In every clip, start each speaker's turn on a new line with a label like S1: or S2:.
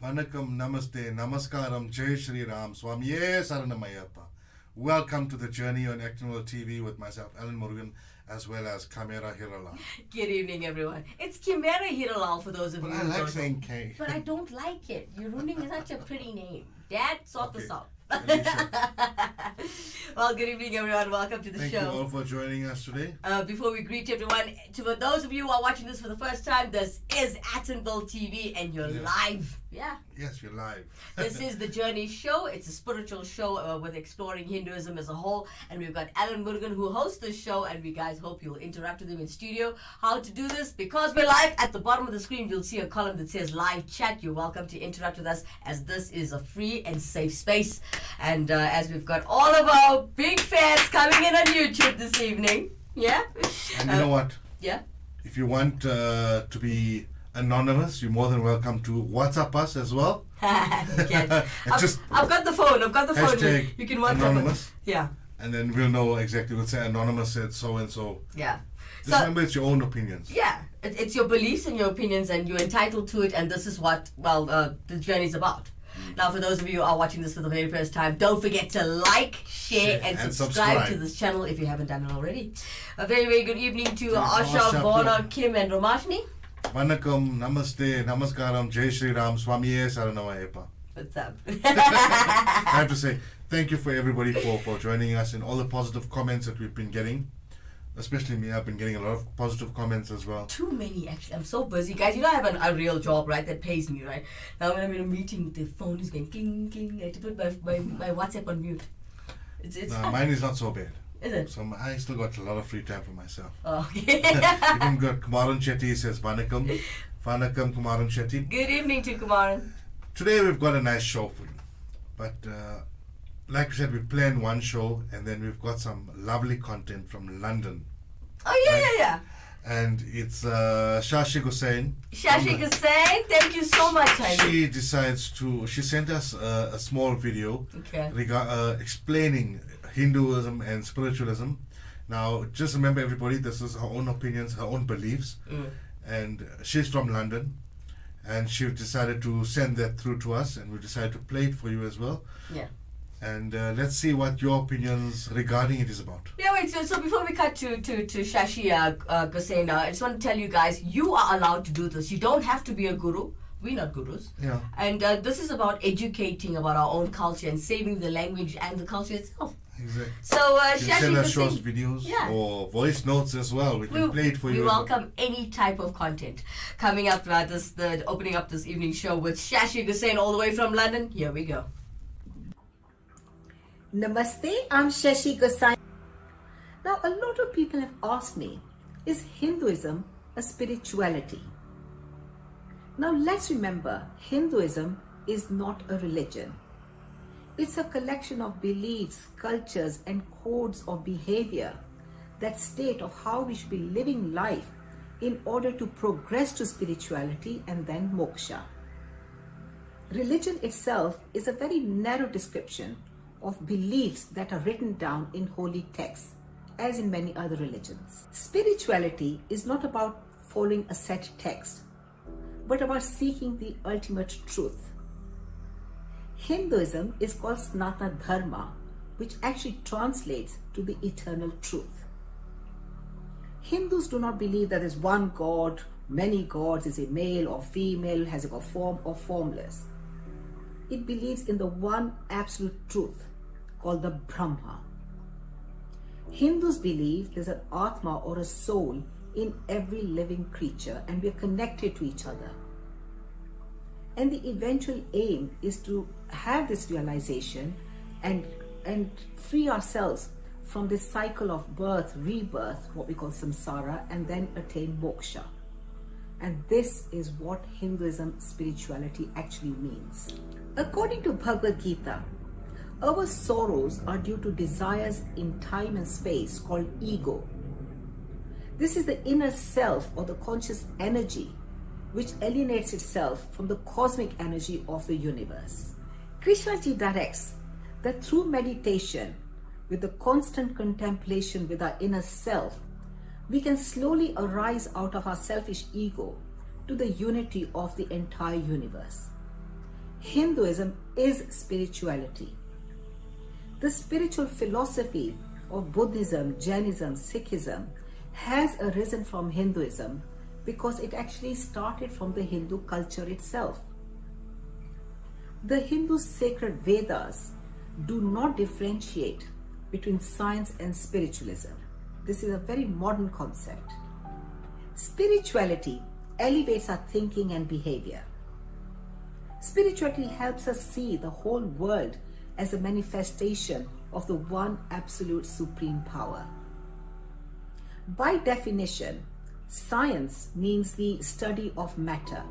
S1: Vanakkam, Namaste, Namaskaram, Jai Shri Ram, Swamiye Saranamayappa. Welcome to the journey on Actonal TV with myself, Alan Murgan, as well as Kimera Heeralal.
S2: Good evening, everyone. It's Kimera Heeralal for those of
S1: But
S2: you
S1: I
S2: who
S1: like
S2: don't
S1: saying
S2: know.
S1: K.
S2: But I don't like it. You're ruining such a pretty name. Dad, sort this out. Well, good evening, everyone. Welcome to the
S1: Thank
S2: show.
S1: you all for joining us today.
S2: Before we greet everyone, for those of you who are watching this for the first time, this is Actonville TV and you're live. Yeah.
S1: Yes, you're live.
S2: This is the Journey Show. It's a spiritual show with exploring Hinduism as a whole. And we've got Alan Murgan who hosts this show. And we guys hope you'll interact with him in studio. How to do this? Because we're live, at the bottom of the screen, you'll see a column that says live chat. You're welcome to interact with us as this is a free and safe space. And as we've got all of our big fans coming in on YouTube this evening. Yeah?
S1: And you know what?
S2: Yeah?
S1: If you want to be anonymous, you're more than welcome to WhatsApp us as well.
S2: I've got the phone.
S1: Hashtag
S2: You can WhatsApp
S1: anonymous.
S2: us. Yeah.
S1: And then we'll know exactly. We'll say anonymous said so and so.
S2: Yeah.
S1: Just remember, it's your own opinions.
S2: Yeah, it's your beliefs and your opinions, and you're entitled to it. And this is what the journey's about. Now, for those of you who are watching this for the very first time, don't forget to like, share, and subscribe to this channel if you haven't done it already. A very, very good evening to Asha, Bona, Kim, and Romashni.
S1: Vanakkam, Namaste, Namaskaram, Jai Shri Ram, Swamiye Saranamayappa.
S2: What's up?
S1: I have to say thank you for everybody for joining us and all the positive comments that we've been getting. Especially me, I've been getting a lot of positive comments as well.
S2: Too many, actually. I'm so busy. Guys, you know I have a real job, right, that pays me, right? Now when I'm in a meeting, the phone is going cling, cling. I have to put my WhatsApp on mute. It's
S1: no, mine is not so bad.
S2: Is it?
S1: So I still got a lot of free time for myself.
S2: Oh, okay.
S1: Even got Kumaran Shetty says Vanakkam. Vanakkam Kumaran Shetty.
S2: Good evening to Kumaran.
S1: Today we've got a nice show for you. But like we said, we planned one show and then we've got some lovely content from London.
S2: Oh, yeah, yeah.
S1: And it's Shashi Hussain.
S2: Shashi Hussain, thank you so much, honey.
S1: She sent us a small video explaining Hinduism and spiritualism. Now, just remember everybody, this is her own opinions, her own beliefs. And she's from London. And she decided to send that through to us, and we decided to play it for you as well.
S2: Yeah.
S1: And let's see what your opinions regarding it is about.
S2: Yeah, wait, so before we cut to Shashi Hussain, I just want to tell you guys, you are allowed to do this. You don't have to be a guru. We're not gurus.
S1: Yeah.
S2: And this is about educating about our own culture and saving the language and the culture itself.
S1: Exactly.
S2: So,
S1: you can send
S2: Shashi
S1: us short
S2: Hussain,
S1: videos or voice notes as well. We can play it for you.
S2: We welcome any type of content. Coming up, opening up this evening show with Shashi Hussain all the way from London. Here we go.
S3: Namaste, I'm Shashi Hussain. Now, a lot of people have asked me, is Hinduism a spirituality? Now, let's remember, Hinduism is not a religion. It's a collection of beliefs, cultures, and codes of behavior that state of how we should be living life in order to progress to spirituality and then moksha. Religion itself is a very narrow description of beliefs that are written down in holy texts, as in many other religions. Spirituality is not about following a set text, but about seeking the ultimate truth. Hinduism is called Sanatana Dharma, which actually translates to the eternal truth. Hindus do not believe that there is one God, many gods, is a male or female, has a form or formless. It believes in the one absolute truth called the Brahma. Hindus believe there's an Atma or a soul in every living creature and we are connected to each other. And the eventual aim is to have this realization and free ourselves from this cycle of birth, rebirth, what we call samsara, and then attain moksha. And this is what Hinduism spirituality actually means. According to Bhagavad Gita, our sorrows are due to desires in time and space called ego. This is the inner self or the conscious energy which alienates itself from the cosmic energy of the universe. Krishnaji directs that through meditation, with the constant contemplation with our inner self, we can slowly arise out of our selfish ego to the unity of the entire universe. Hinduism is spirituality. The spiritual philosophy of Buddhism, Jainism, Sikhism has arisen from Hinduism because it actually started from the Hindu culture itself. The Hindu sacred Vedas do not differentiate between science and spiritualism. This is a very modern concept. Spirituality elevates our thinking and behavior. Spirituality helps us see the whole world as a manifestation of the one absolute supreme power. By definition, science means the study of matter.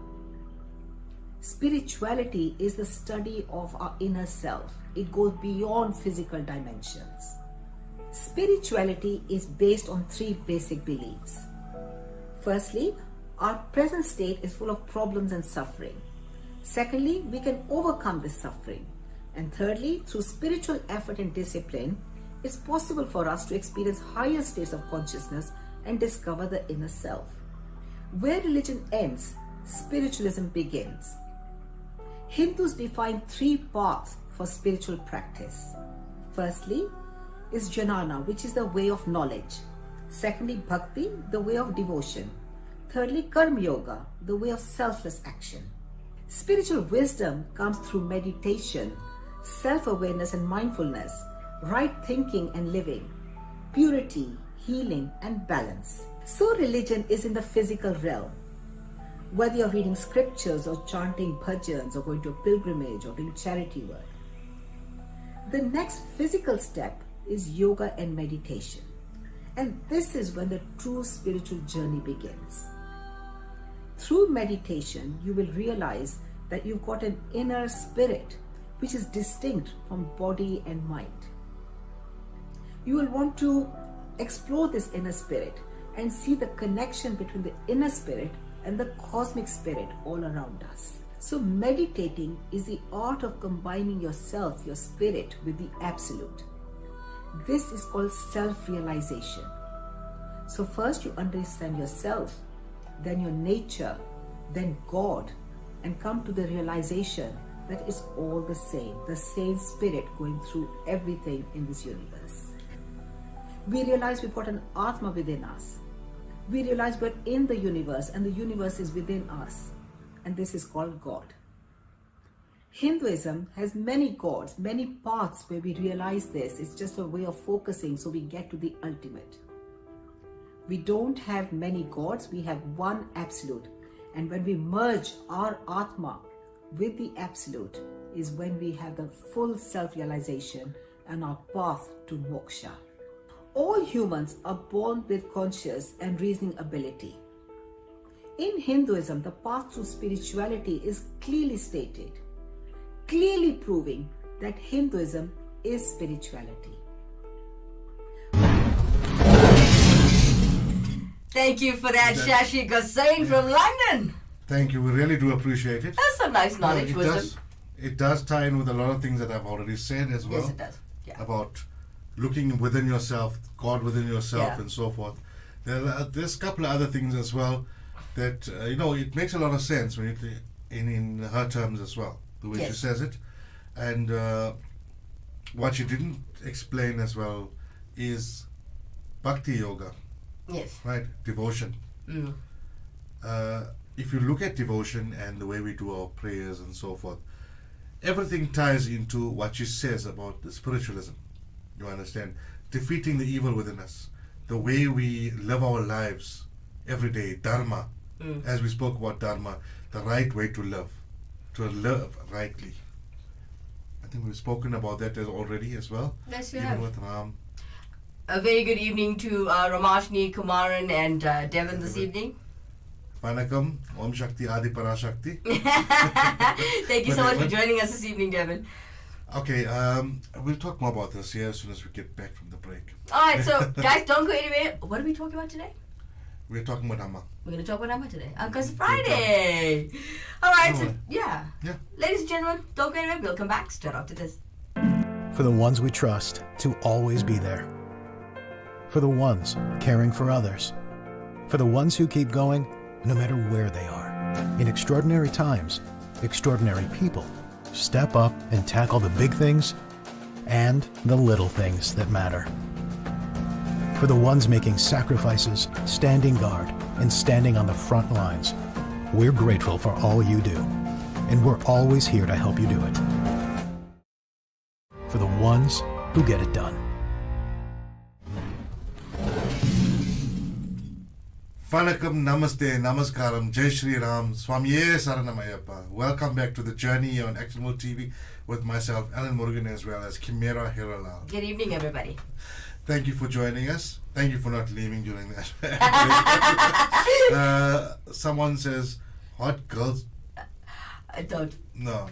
S3: Spirituality is the study of our inner self. It goes beyond physical dimensions. Spirituality is based on three basic beliefs. Firstly, our present state is full of problems and suffering. Secondly, we can overcome this suffering. And thirdly, through spiritual effort and discipline, it's possible for us to experience higher states of consciousness and discover the inner self. Where religion ends, spiritualism begins. Hindus define three paths for spiritual practice. Firstly is jnana, which is the way of knowledge. Secondly, bhakti, the way of devotion. Thirdly, karma yoga, the way of selfless action. Spiritual wisdom comes through meditation, self-awareness and mindfulness, right thinking and living, purity, healing and balance. So religion is in the physical realm. Whether you're reading scriptures or chanting bhajans or going to a pilgrimage or doing charity work. The next physical step is yoga and meditation. And this is when the true spiritual journey begins. Through meditation, you will realize that you've got an inner spirit which is distinct from body and mind. You will want to explore this inner spirit and see the connection between the inner spirit and the cosmic spirit all around us. So meditating is the art of combining yourself, your spirit, with the absolute. This is called self-realization. So first you understand yourself, then your nature, then God, and come to the realization that it's all the same spirit going through everything in this universe. We realize we've got an Atma within us. We realize we're in the universe and the universe is within us. And this is called God. Hinduism has many gods, many paths where we realize this. It's just a way of focusing so we get to the ultimate. We don't have many gods, we have one absolute. And when we merge our Atma with the absolute is when we have the full self-realization and our path to moksha. All humans are born with conscious and reasoning ability. In Hinduism, the path to spirituality is clearly stated, clearly proving that Hinduism is spirituality.
S2: Thank you for that, Shashi Gossain from London.
S1: Thank you. We really do appreciate it.
S2: That's some nice knowledge, wisdom.
S1: It does tie in with a lot of things that I've already said as well.
S2: Yes, it does. Yeah.
S1: About looking within yourself, God within yourself, and so forth. There's a couple of other things as well that, it makes a lot of sense when you in her terms as well, the way she says it. And what she didn't explain as well is bhakti yoga.
S2: Yes.
S1: Right? Devotion.
S2: Mm.
S1: If you look at devotion and the way we do our prayers and so forth, everything ties into what she says about the spiritualism. You understand? Defeating the evil within us. The way we live our lives every day. Dharma. As we spoke about dharma. The right way to live. To live rightly. I think we've spoken about that already as well.
S2: Yes, we
S1: Even
S2: have.
S1: with Ram.
S2: A very good evening to Ramashni, Kumaran and Devin this evening.
S1: Vanakam, Om Shakti, Adi Parashakti.
S2: Thank you so much for joining us this evening, Devin.
S1: Okay, we'll talk more about this here as soon as we get back from the break.
S2: Alright, so guys, don't go anywhere. What are we talking about today?
S1: We're talking about Amma.
S2: We're going to talk about Amma today. Because it's Friday. Alright, so yeah. Ladies and gentlemen, don't go anywhere. We'll come back straight after this.
S4: For the ones we trust to always be there. For the ones caring for others. For the ones who keep going no matter where they are. In extraordinary times, extraordinary people step up and tackle the big things and the little things that matter. For the ones making sacrifices, standing guard, and standing on the front lines, we're grateful for all you do, and we're always here to help you do it. For the ones who get it done.
S1: Vanakkam, Namaste, Namaskaram, Jai Shri Ram, Swamiye Saranamayappa. Welcome back to the journey on Actionable TV with myself, Alan Murgan, as well as Kimera, Heeralal.
S2: Good evening, everybody.
S1: Thank you for joining us. Thank you for not leaving during that. Someone says, hot girls.
S2: Don't.
S1: No.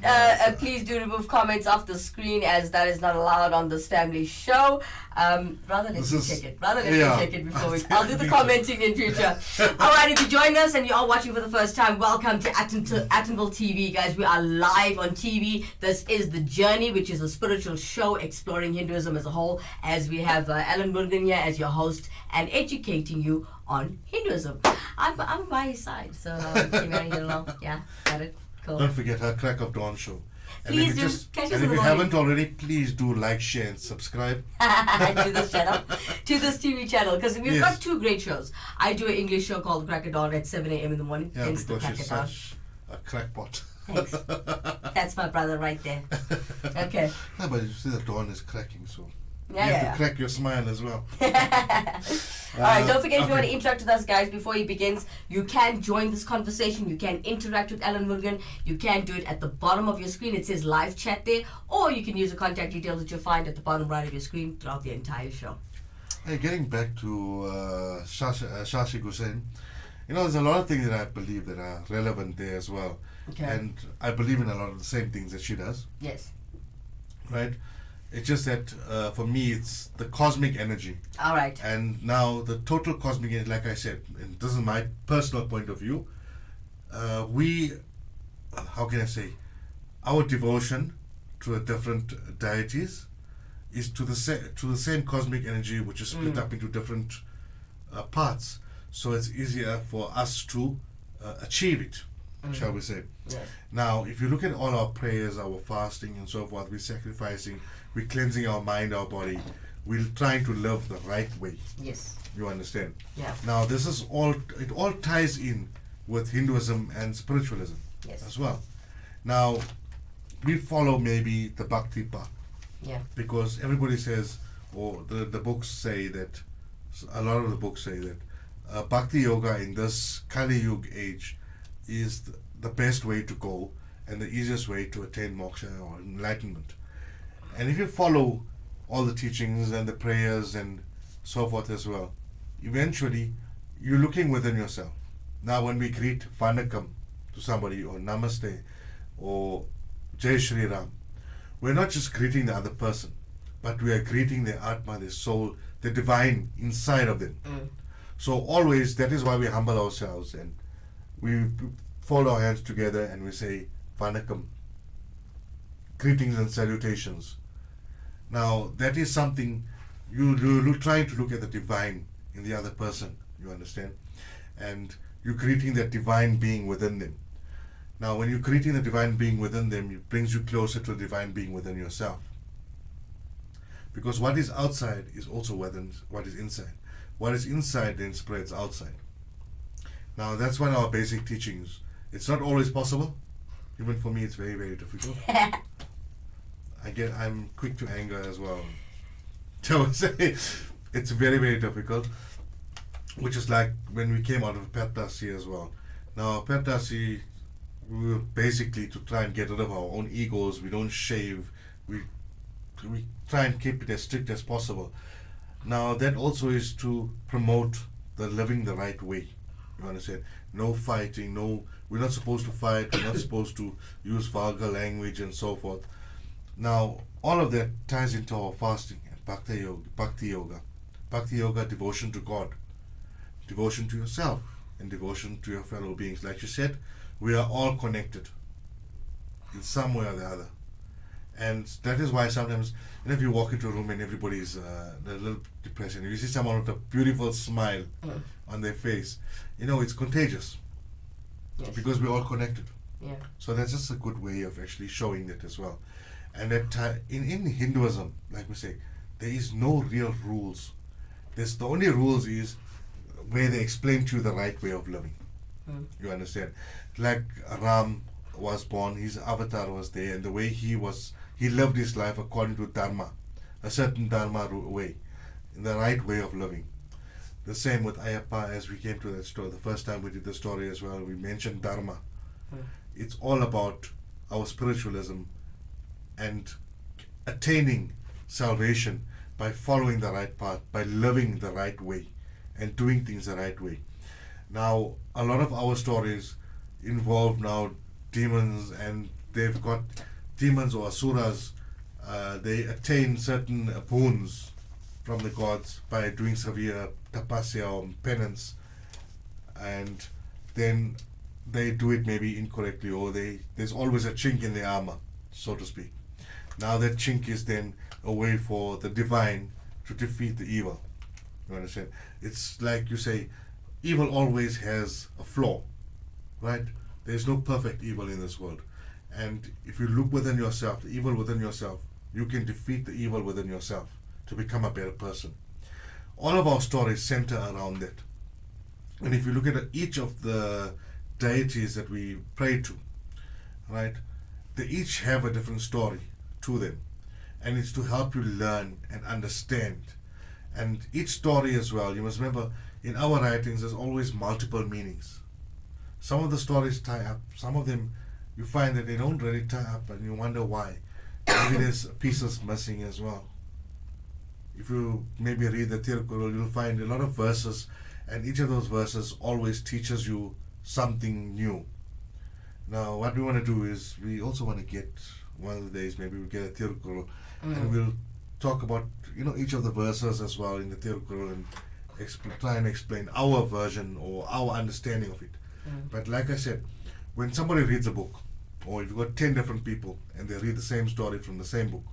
S2: Please do remove comments off the screen, as that is not allowed on this family show. Rather let me check it. Before I'll do the commenting in future. Alright, if you join us and you're all watching for the first time, welcome to Actonville TV, guys. We are live on TV. This is The Journey, which is a spiritual show exploring Hinduism as a whole, as we have Alan Murgan here as your host and educating you on Hinduism. I'm by his side, so Kimera, Heeralal. Yeah, got it. Cool.
S1: Don't forget her Crack of Dawn show.
S2: Please do. Catch us in the morning.
S1: Haven't already, please do like, share, and subscribe
S2: to this channel, to this TV channel, because we've got two great shows. I do an English show called Crack of Dawn at 7 a.m. in the morning.
S1: Yeah,
S2: Hence
S1: because
S2: the Crack
S1: she's
S2: of Dawn.
S1: such a crackpot.
S2: Thanks. That's my brother right there. Okay.
S1: No, but you see the dawn is cracking, so you
S2: Yeah.
S1: have to crack your smile as well.
S2: Alright, don't forget, if you want to interact with us, guys, before he begins, you can join this conversation. You can interact with Alan Murgan. You can do it at the bottom of your screen. It says live chat there, or you can use the contact details that you'll find at the bottom right of your screen throughout the entire show.
S1: Hey, getting back to Shashi Hussain, there's a lot of things that I believe that are relevant there as well.
S2: Okay.
S1: And I believe in a lot of the same things that she does.
S2: Yes.
S1: Right? It's just that for me, it's the cosmic energy.
S2: All right.
S1: And now the total cosmic energy, like I said, and this is my personal point of view, how can I say, our devotion to a different deities is to the same cosmic energy, which is split up into different parts. So it's easier for us to achieve it, shall we say.
S2: Yes.
S1: Now, if you look at all our prayers, our fasting and so forth, we're sacrificing, we're cleansing our mind, our body, we're trying to live the right way.
S2: Yes.
S1: You understand?
S2: Yeah.
S1: Now, this is it all ties in with Hinduism and spiritualism as well. Now, we follow maybe the Bhakti path.
S2: Yeah.
S1: Because everybody says, or the books say that, a lot of the books say that Bhakti Yoga in this Kali Yuga age is the best way to go and the easiest way to attain moksha or enlightenment. And if you follow all the teachings and the prayers and so forth as well, eventually you're looking within yourself. Now when we greet Vanakkam to somebody, or Namaste, or Jai Shri Ram, we're not just greeting the other person, but we are greeting their Atma, their soul, the divine inside of them. So always, that is why we humble ourselves and we fold our hands together and we say Vanakkam, greetings and salutations. Now that is something you're trying to look at the divine in the other person, you understand, and you're greeting that divine being within them. Now when you're greeting the divine being within them, it brings you closer to the divine being within yourself, because what is outside is also within what is inside. What is inside then spreads outside. Now that's one of our basic teachings. It's not always possible. Even for me, it's very, very difficult. I'm quick to anger as well. So it's very, very difficult. Which is like when we came out of Pertasi as well. Now Pertasi, we were basically to try and get rid of our own egos. We don't shave. We try and keep it as strict as possible. Now that also is to promote the living the right way. You understand? No fighting, we're not supposed to fight, we're not supposed to use vulgar language and so forth. Now, all of that ties into our fasting and Bhakti Yoga. Bhakti Yoga, devotion to God, devotion to yourself, and devotion to your fellow beings. Like you said, we are all connected in some way or the other. And that is why sometimes, if you walk into a room and everybody's a little depressed, and you see someone with a beautiful smile on their face, it's contagious.
S2: Yes.
S1: Because we're all connected.
S2: Yeah.
S1: So that's just a good way of actually showing that as well. And that in Hinduism, like we say, there is no real rules. There's the only rules is where they explain to you the right way of living. You understand? Like Ram was born, his avatar was there, and the way he lived his life according to dharma, a certain dharma way, in the right way of living. The same with Ayappa, as we came to that story. The first time we did the story as well, we mentioned dharma. It's all about our spiritualism and attaining salvation by following the right path, by living the right way and doing things the right way. Now, a lot of our stories involve now demons, and they've got demons or asuras. They attain certain boons from the gods by doing severe tapasya or penance, and then they do it maybe incorrectly, or there's always a chink in the armor, so to speak. Now that chink is then a way for the divine to defeat the evil. You understand? It's like you say, evil always has a flaw, right? There's no perfect evil in this world. And if you look within yourself, the evil within yourself, you can defeat the evil within yourself to become a better person. All of our stories center around that. And if you look at each of the deities that we pray to, right, they each have a different story to them. And it's to help you learn and understand. And each story as well, you must remember, in our writings, there's always multiple meanings. Some of the stories tie up, some of them you find that they don't really tie up, and you wonder why. Maybe there's pieces missing as well. If you maybe read the Tirukkural, you'll find a lot of verses, and each of those verses always teaches you something new. Now, what we want to do is, we also want to get, one of the days, maybe we'll get a Tirukkural, and we'll talk about, each of the verses as well in the Tirukkural, and try and explain our version or our understanding of it. But like I said, when somebody reads a book, or if you've got 10 different people and they read the same story from the same book,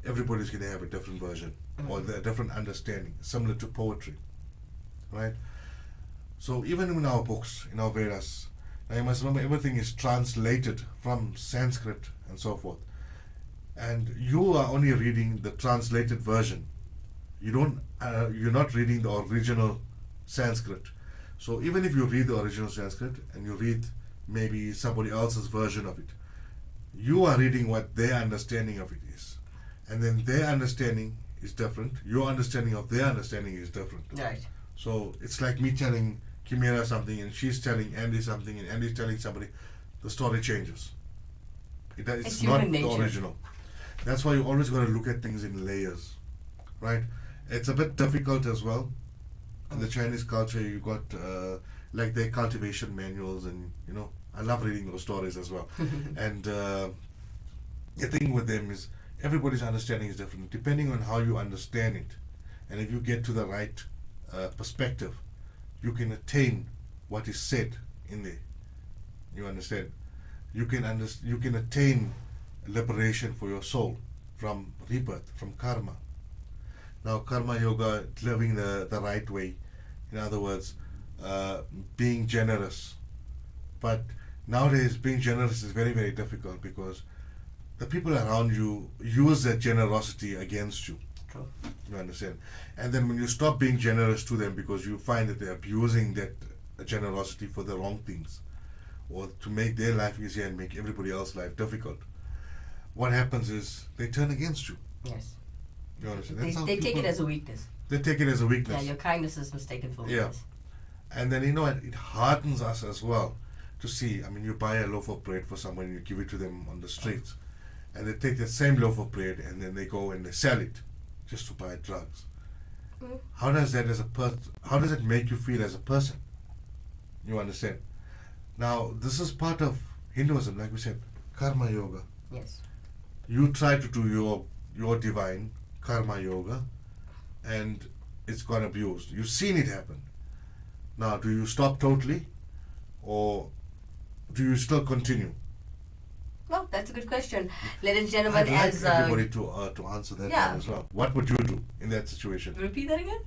S1: everybody's going to have a different version or a different understanding, similar to poetry, right? So even in our books, in our Vedas, now you must remember everything is translated from Sanskrit and so forth. And you are only reading the translated version. You're not reading the original Sanskrit. So even if you read the original Sanskrit and you read maybe somebody else's version of it, you are reading what their understanding of it is. And then their understanding is different. Your understanding of their understanding is different.
S2: Right.
S1: So it's like me telling Kimera something and she's telling Andy something and Andy's telling somebody. The story changes. It's not the original. That's why you always got to look at things in layers, right? It's a bit difficult as well. In the Chinese culture, you got like their cultivation manuals, and I love reading those stories as well. And the thing with them is everybody's understanding is different depending on how you understand it. And if you get to the right perspective, you can attain what is said in there. You understand? You can attain liberation for your soul from rebirth, from karma. Now, karma yoga, living the right way. In other words, being generous. But nowadays, being generous is very, very difficult because the people around you use that generosity against you.
S2: True.
S1: You understand? And then when you stop being generous to them because you find that they're abusing that generosity for the wrong things, or to make their life easier and make everybody else's life difficult, what happens is they turn against you.
S2: Yes.
S1: You understand?
S2: They take it as a weakness.
S1: They take it as a weakness.
S2: Yeah, your kindness is mistaken for weakness.
S1: Yeah. And then it hardens us as well to see. I mean, you buy a loaf of bread for someone and you give it to them on the streets, and they take that same loaf of bread and then they go and they sell it just to buy drugs. How does that how does it make you feel as a person? You understand? Now, this is part of Hinduism, like we said, karma yoga.
S2: Yes.
S1: You try to do your divine karma yoga, and it's got abused. You've seen it happen. Now, do you stop totally, or do you still continue?
S2: Well, that's a good question. Ladies and gentlemen,
S1: I'd like everybody to answer that one as well. What would you do in that situation?
S2: Repeat that again?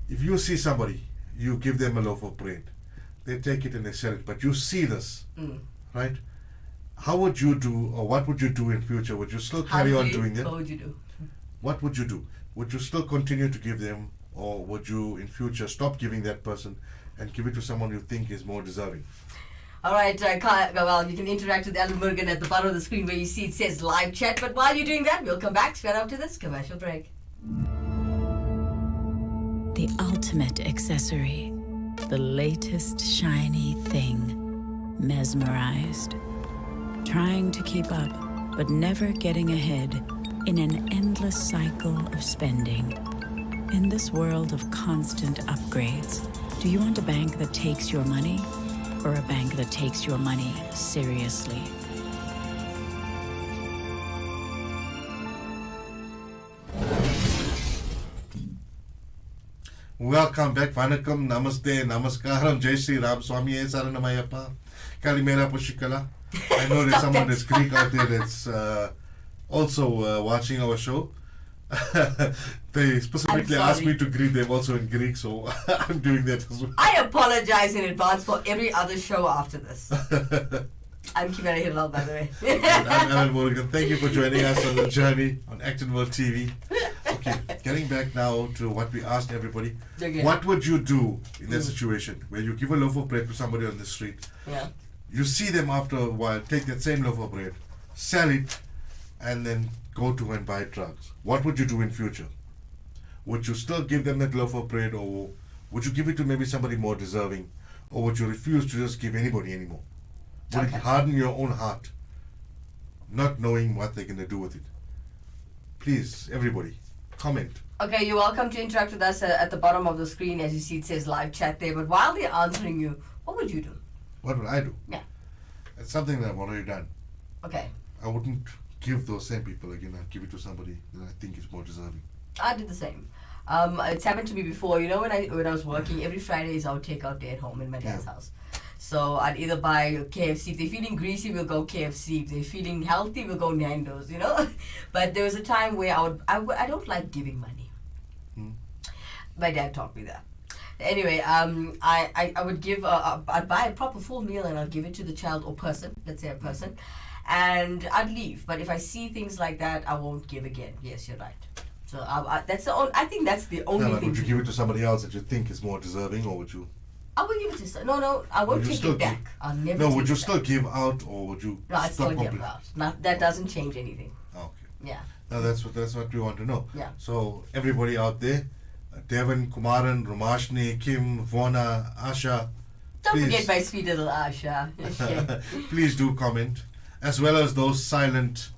S1: If you see somebody, you give them a loaf of bread. They take it and they sell it, but you see this, right? How would you do, or what would you do in future? Would you still carry on doing that?
S2: What would you do?
S1: What would you do? Would you still continue to give them, or would you in future stop giving that person and give it to someone you think is more deserving?
S2: All right, well, you can interact with Alan Murgan at the bottom of the screen where you see it says live chat. But while you're doing that, we'll come back straight after this commercial break.
S5: The ultimate accessory, the latest shiny thing, mesmerized. Trying to keep up, but never getting ahead in an endless cycle of spending. In this world of constant upgrades, do you want a bank that takes your money or a bank that takes your money seriously?
S1: Welcome back. Vanakkam, namaste, namaskaram, Jai Shri Ram, Swami Saranamayappa, Kalimera Pushikala. I know there's someone that's Greek out there that's also watching our show. They specifically asked me to greet them also in Greek, so I'm doing that as well.
S2: I apologize in advance for every other show after this. I'm Kimera Heeralal, by the way.
S1: And I'm Alan Murgan. Thank you for joining us on the journey on Acton World TV. Okay, getting back now to what we asked everybody.
S2: Okay.
S1: What would you do in that situation where you give a loaf of bread to somebody on the street?
S2: Yeah.
S1: You see them after a while, take that same loaf of bread, sell it, and then go to and buy drugs. What would you do in future? Would you still give them that loaf of bread, or would you give it to maybe somebody more deserving? Or would you refuse to just give anybody anymore? Would it harden your own heart, not knowing what they're going to do with it? Please, everybody, comment.
S2: Okay, you're welcome to interact with us at the bottom of the screen. As you see, it says live chat there. But while they're answering you, what would you do?
S1: What would I do?
S2: Yeah.
S1: It's something that I've already done.
S2: Okay.
S1: I wouldn't give those same people again. I'd give it to somebody that I think is more deserving.
S2: I did the same. It's happened to me before. You know, when I was working, every Fridays I would take out day at home in my dad's house. So I'd either buy KFC. If they're feeling greasy, we'll go KFC. If they're feeling healthy, we'll go Nando's, you know. But there was a time where I don't like giving money. My dad taught me that. Anyway, I would give, I'd buy a proper full meal and I'd give it to the child or person, let's say a person, and I'd leave. But if I see things like that, I won't give again. Yes, you're right. So that's the only, I think that's the only thing.
S1: Would you give it to somebody else that you think is more deserving, or would you?
S2: I would give it to no, I won't take it back. I'll never.
S1: No, would you still give out, or would you?
S2: No, I'd still give out. That doesn't change anything.
S1: Okay.
S2: Yeah.
S1: No, that's what we want to know.
S2: Yeah.
S1: So everybody out there, Devon, Kumaran, Romashni, Kim, Vona, Asha.
S2: Don't forget my sweet little Asha.
S1: Please do comment, as well as those silent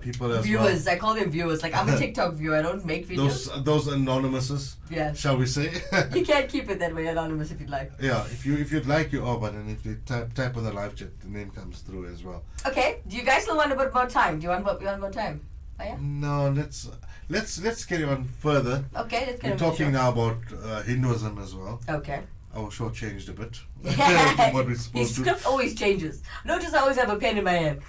S1: people as
S2: viewers.
S1: well.
S2: I call them viewers. Like, I'm a TikTok viewer. I don't make videos.
S1: Those anonymouses.
S2: Yeah.
S1: Shall we say?
S2: You can't keep it that way anonymous if you'd like.
S1: Yeah. If you'd like your button, if you type on the live chat, the name comes through as well.
S2: Okay. Do you guys still want a bit more time? Do you want more time? Oh, yeah?
S1: No. Let's carry on further.
S2: Okay. Let's carry on.
S1: We're talking now about Hinduism as well.
S2: Okay.
S1: Our show changed a bit.
S2: What
S1: we're supposed
S2: His script always changes. Notice I always have a pen in my hand.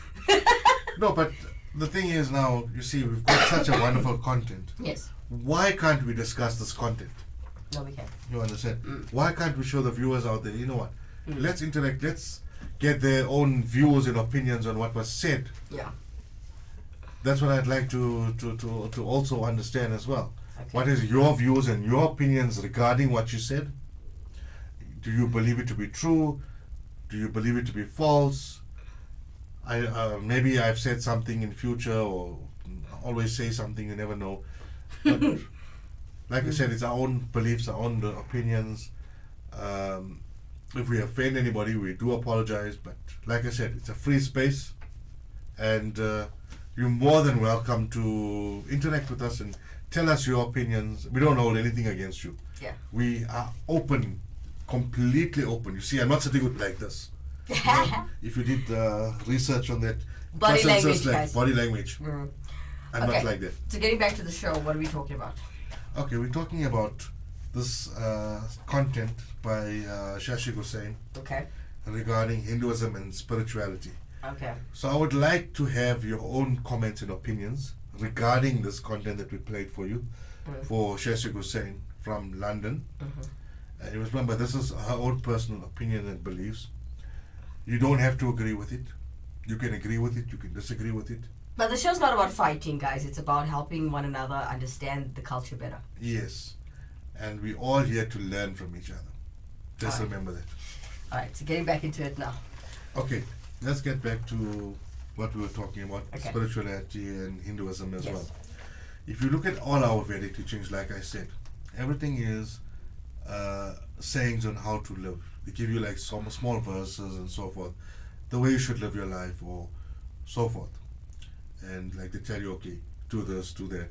S1: No, but the thing is now, you see, we've got such a wonderful content.
S2: Yes.
S1: Why can't we discuss this content?
S2: No, we can't.
S1: You understand? Why can't we show the viewers out there, you know what? Let's interact, let's get their own views and opinions on what was said.
S2: Yeah.
S1: That's what I'd like to also understand as well.
S2: Okay.
S1: What is your views and your opinions regarding what you said? Do you believe it to be true? Do you believe it to be false? Maybe I've said something in future, or always say something, you never know. But like I said, it's our own beliefs, our own opinions. If we offend anybody, we do apologize. But like I said, it's a free space, and you're more than welcome to interact with us and tell us your opinions. We don't hold anything against you.
S2: Yeah.
S1: We are open, completely open. You see, I'm not sitting with like this. You know, if you did research on that,
S2: Body language, guys.
S1: Body language. I'm not like that.
S2: So getting back to the show, what are we talking about?
S1: Okay, we're talking about this content by Shashi Hussain.
S2: Okay.
S1: Regarding Hinduism and spirituality.
S2: Okay.
S1: So I would like to have your own comments and opinions regarding this content that we played for you, for Shashi Hussain from London. And you remember, this is her own personal opinion and beliefs. You don't have to agree with it. You can agree with it, you can disagree with it.
S2: But the show's not about fighting, guys. It's about helping one another understand the culture better.
S1: Yes. And we're all here to learn from each other. Just remember that.
S2: Alright, so getting back into it now.
S1: Okay, let's get back to what we were talking about, spirituality and Hinduism as well. If you look at all our Vedic teachings, like I said, everything is sayings on how to live. They give you like some small verses and so forth, the way you should live your life or so forth. And like they tell you, okay, do this, do that.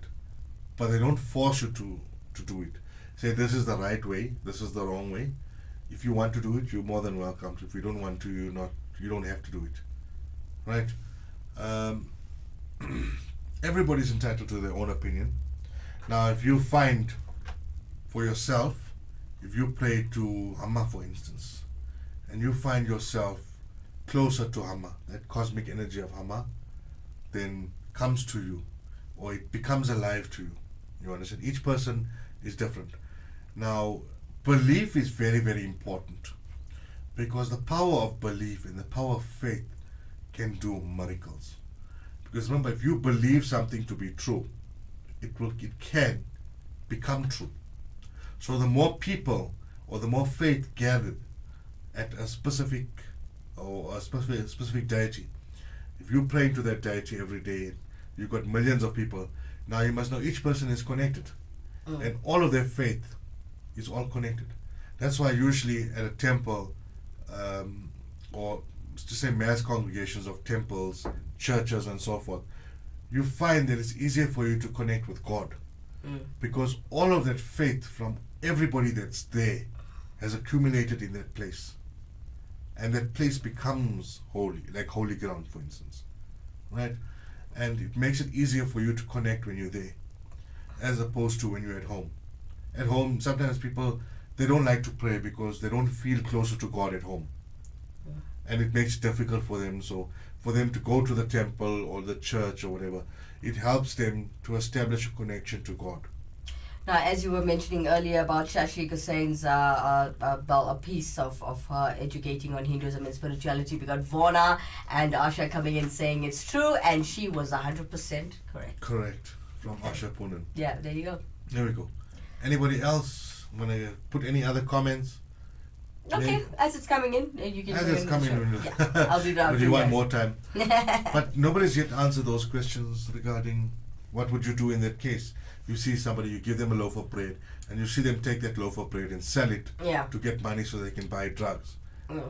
S1: But they don't force you to do it. Say this is the right way, this is the wrong way. If you want to do it, you're more than welcome. If you don't want to, you don't have to do it. Right? Everybody's entitled to their own opinion. Now, if you find for yourself, if you pray to Amma, for instance, and you find yourself closer to Amma, that cosmic energy of Amma, then comes to you, or it becomes alive to you. You understand? Each person is different. Now, belief is very, very important, because the power of belief and the power of faith can do miracles. Because remember, if you believe something to be true, it can become true. So the more people or the more faith gathered at a specific deity, if you pray to that deity every day, you've got millions of people. Now you must know each person is connected, and all of their faith is all connected. That's why usually at a temple, or to say mass congregations of temples, churches and so forth, you find that it's easier for you to connect with God, because all of that faith from everybody that's there has accumulated in that place, and that place becomes holy, like holy ground, for instance, right? And it makes it easier for you to connect when you're there, as opposed to when you're at home. At home, sometimes people, they don't like to pray because they don't feel closer to God at home, and it makes it difficult for them. So for them to go to the temple or the church or whatever, it helps them to establish a connection to God.
S2: Now, as you were mentioning earlier about Shashi Hussain's a piece of her educating on Hinduism and spirituality, we got Vona and Asha coming in saying it's true, and she was 100% correct.
S1: Correct, from Asha Punan.
S2: Yeah, there you go.
S1: There we go. Anybody else want to put any other comments?
S2: Okay, as it's coming in, you can.
S1: As it's coming in.
S2: Yeah, I'll do that.
S1: But you want more time. But nobody's yet answered those questions regarding what would you do in that case. You see somebody, you give them a loaf of bread, and you see them take that loaf of bread and sell it to get money so they can buy drugs.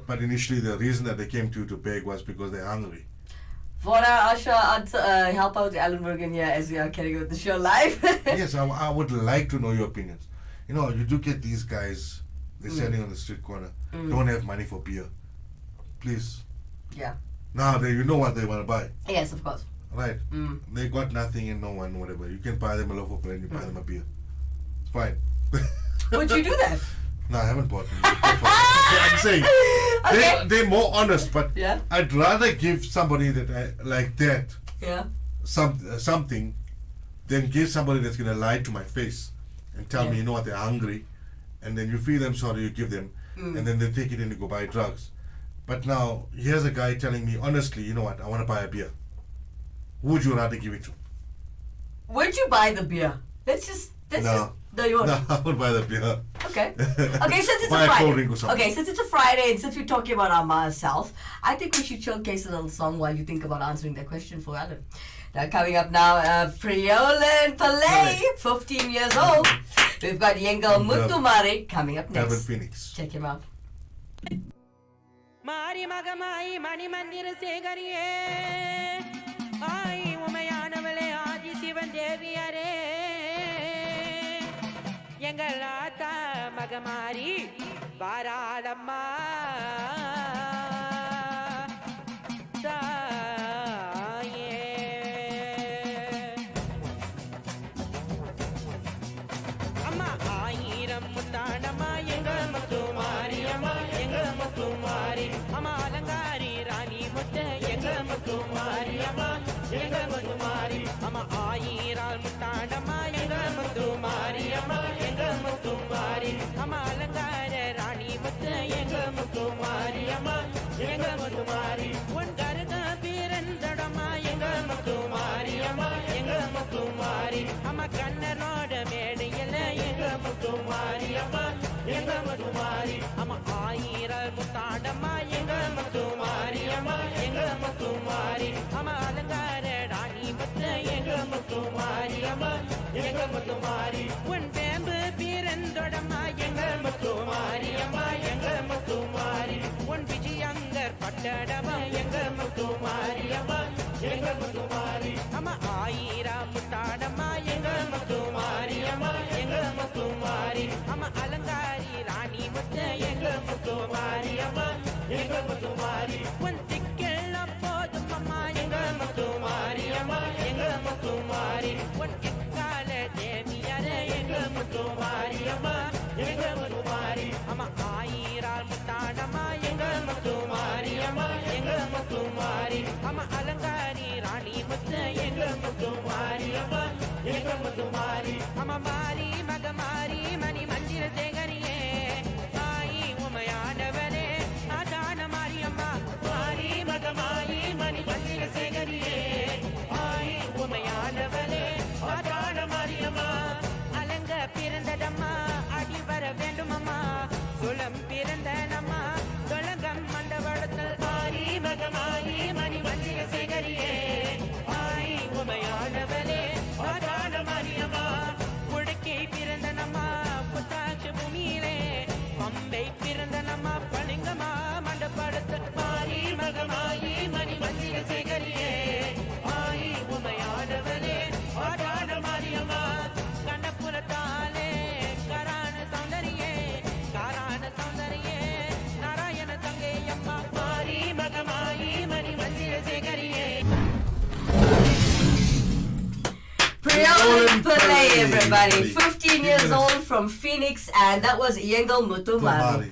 S1: But initially, the reason that they came to you to beg was because they're hungry.
S2: Vona, Asha, help out Alan Murgan here as we are carrying out the show live.
S1: Yes, I would like to know your opinions. You know, you do get these guys, they're standing on the street corner, don't have money for beer. Please.
S2: Yeah.
S1: Now, you know what they want to buy.
S2: Yes, of course.
S1: Right. They got nothing and no one, whatever. You can buy them a loaf of bread and you buy them a beer. It's fine.
S2: Would you do that?
S1: No, I haven't bought them. I'm saying, they're more honest, but I'd rather give somebody that like that something than give somebody that's going to lie to my face and tell me, you know what, they're hungry, and then you feel them sorry, you give them, and then they take it and you go buy drugs. But now, here's a guy telling me, honestly, you know what, I want to buy a beer. Who would you rather give it to?
S2: Would you buy the beer? No, you won't.
S1: No, I would buy the beer.
S2: Okay. Okay, since it's a Friday. Okay, since it's a Friday and since we're talking about Amma herself, I think we should showcase a little song while you think about answering that question for Alan. Now, coming up now, Priolan Palay, 15 years old. We've got Yengal Muttumari coming up next.
S1: Heaven Phoenix.
S2: Check him out.
S6: Mari magamai mani mandir se gariye ai umayanavale adi sivan deviyare yengalata magamari varadamma amma aayiram muttanama yengal muttumari amma yengal muttumari amma alangari rani mutta yengal muttumari amma yengal muttumari amma aayiral muttanama yengal muttumari amma yengal muttumari amma alangara rani mutta Muthumari அம்மா ஆயிரம் முத்தாடம்மா எங்க முத்துமாரி அம்மா எங்க முத்துமாரி அம்மா அலங்கார ராணி முத்து எங்க முத்துமாரி அம்மா எங்க முத்துமாரி உன் வேம்பு பிறந்தொடம்மா எங்க முத்துமாரி அம்மா எங்க முத்துமாரி உன் விஜயங்கர் பட்டடமா எங்க முத்துமாரி அம்மா எங்க முத்துமாரி அம்மா ஆயிரம் முத்தாடம்மா எங்க முத்துமாரி அம்மா எங்க முத்துமாரி அம்மா அலங்காரி ராணி முத்து எங்க முத்துமாரி அம்மா எங்க முத்துமாரி உன் திக்கெல்லாம் போதும் அம்மா எங்க முத்துமாரி அம்மா எங்க முத்துமாரி உன் எக்கால தேவியர எங்க முத்துமாரி அம்மா எங்க முத்துமாரி அம்மா ஆயிரம் முத்தாடம்மா எங்க முத்துமாரி அம்மா எங்க முத்துமாரி அம்மா அலங்காரி ராணி முத்து எங்க முத்துமாரி அம்மா எங்க முத்துமாரி அம்மா மாரி மகமாரி மணி மந்திர சேகரியே தாயி உமையானவனே ஆதான மாரியம்மா மாரி மகமாரி மணி மந்திர சேகரியே தாயி உமையானவனே ஆதான மாரியம்மா அலங்க பிறந்ததம்மா அடி வர வேண்டுமம்மா குலம் பிறந்தனம்மா தொலங்கம் மண்டபடத்தில் மாரி மகமாரி மணி மந்திர சேகரியே தாயி உமையானவனே ஆதான மாரியம்மா உடுக்கை பிறந்த நம்மா புத்தாட்சி பூமியிலே பம்பை பிறந்த நம்மா பளிங்கம்மா மண்டபடத்தில் மாரி மகமாயி மணி மந்திர சேகரியே ஆயி உமையானவனே ஆதான மாரியம்மா கண்டபுரத்தாலே கரான சௌந்தரியே நாராயண தங்கை அம்மா மாரி மகமாயி மணி மந்திர சேகரியே
S2: Priyalan Pillai, everybody. 15 years old from Phoenix, and that was Yengal Muthumari.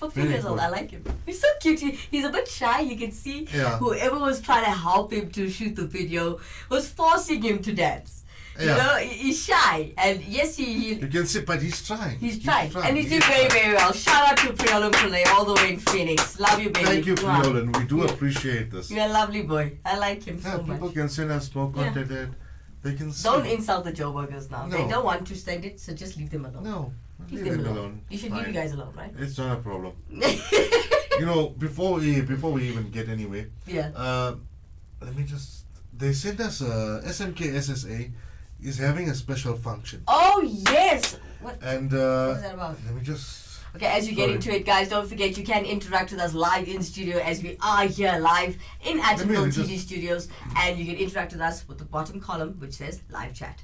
S2: 15 years old, I like him. He's so cute. He's a bit shy. You can see whoever was trying to help him to shoot the video was forcing him to dance. You know, he's shy. And yes,
S1: you can see, but he's trying.
S2: He's trying. And he's doing very, very well. Shout out to Priyalan Pillai all the way in Phoenix. Love you, baby.
S1: Thank you, Priyalan. We do appreciate this.
S2: You're a lovely boy. I like him so much.
S1: People can send us more content. They can
S2: Don't insult the Joe Burgers now.
S1: No.
S2: They don't want to send it, so just leave them alone.
S1: No.
S2: Leave them alone. You should leave you guys alone, right?
S1: It's not a problem. You know, before we even get anywhere, let me just. They sent us SMK SSA is having a special function.
S2: Oh yes. What is that about?
S1: Let me just.
S2: Okay, as you get into it, guys, don't forget you can interact with us live in studio as we are here live in Atomville TV studios, and you can interact with us with the bottom column which says live chat.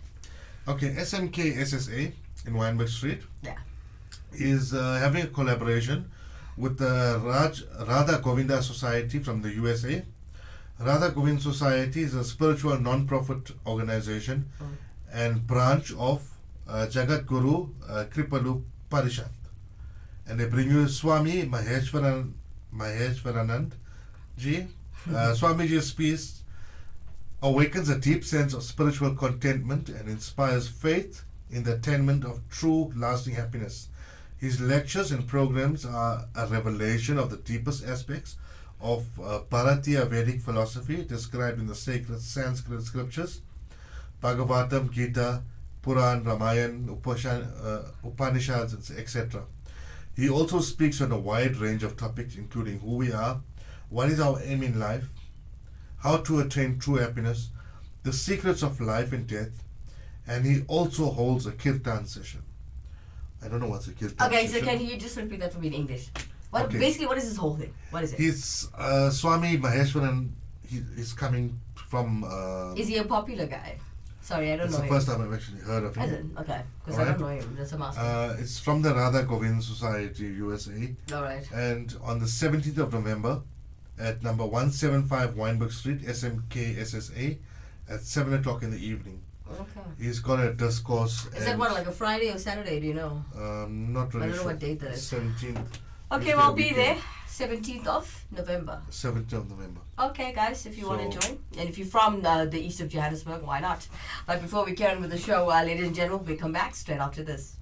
S1: Okay, SMK SSA in Weinberg Street.
S2: Yeah.
S1: Is having a collaboration with the Radha Govinda Society from the USA. Radha Govind Society is a spiritual non-profit organization and branch of Jagat Guru Kripalu Parishad. And they bring you Swami Maheshwaranand Ji. Swamiji's speech awakens a deep sense of spiritual contentment and inspires faith in the attainment of true lasting happiness. His lectures and programs are a revelation of the deepest aspects of Bharatiya Vedic philosophy described in the sacred Sanskrit scriptures, Bhagavatam, Gita, Puran, Ramayana, Upanishads, etc. He also speaks on a wide range of topics including who we are, what is our aim in life, how to attain true happiness, the secrets of life and death, and he also holds a kirtan session. I don't know what's a kirtan
S2: Okay,
S1: session.
S2: so can you just repeat that for me in English? Basically, what is this whole thing? What is it?
S1: He's Swami Maheshwaran. He's coming from.
S2: Is he a popular guy? Sorry, I don't know
S1: It's
S2: him.
S1: the first time I've actually heard of him.
S2: Okay, because I don't know him. That's a master.
S1: It's from the Radha Govind Society, USA.
S2: Alright.
S1: And on the 17th of November, at number 175 Weinberg Street, SMK SSA, at 7 o'clock in the evening.
S2: Okay.
S1: He's got a discourse.
S2: Is that what, like a Friday or Saturday? Do you know?
S1: Not really
S2: I don't know
S1: sure.
S2: what date that is.
S1: 17th.
S2: Okay, well, be there. 17th of November.
S1: 17th of November.
S2: Okay, guys, if you want to join. And if you're from the east of Johannesburg, why not? But before we carry on with the show, ladies and gentlemen, we come back straight after this.